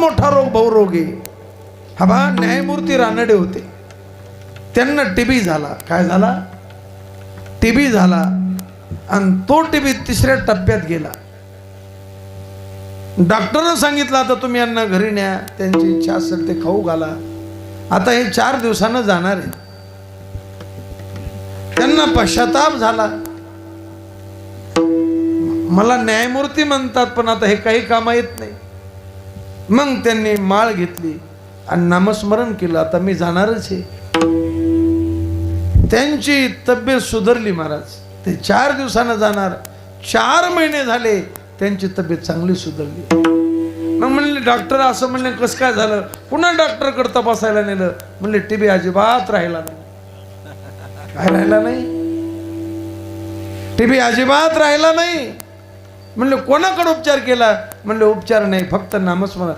मोठा रोग बहुरोग आहे. हा बा न्यायमूर्ती रानडे होते, त्यांना टीबी झाला. काय झाला? टीबी झाला. आणि तो टीबी 3ऱ्या टप्प्यात गेला. डॉक्टरनं सांगितलं आता तुम्ही यांना घरी न्या, त्यांची इच्छा असेल ते खाऊ घाला. आता हे 4 दिवसानं जाणार आहे. त्यांना पश्चाताप झाला. मला न्यायमूर्ती म्हणतात पण आता हे काही कामा येत नाही. मग त्यांनी माळ घेतली आणि नामस्मरण केलं. आता मी जाणारच आहे. त्यांची तब्येत सुधारली महाराज. ते 4 दिवसानं जाणार. 4 महिने झाले त्यांची तब्येत चांगली सुधारली. मग म्हणले डॉक्टर असं म्हणले कसं काय झालं? पुन्हा डॉक्टरकडे तपासायला नेलं. म्हणले टीबी अजिबात राहिला नाही. काय राहिला नाही? टीबी अजिबात राहिला नाही. म्हणले कोणाकडे उपचार केला? म्हणले उपचार नाही, फक्त नामस्मरण.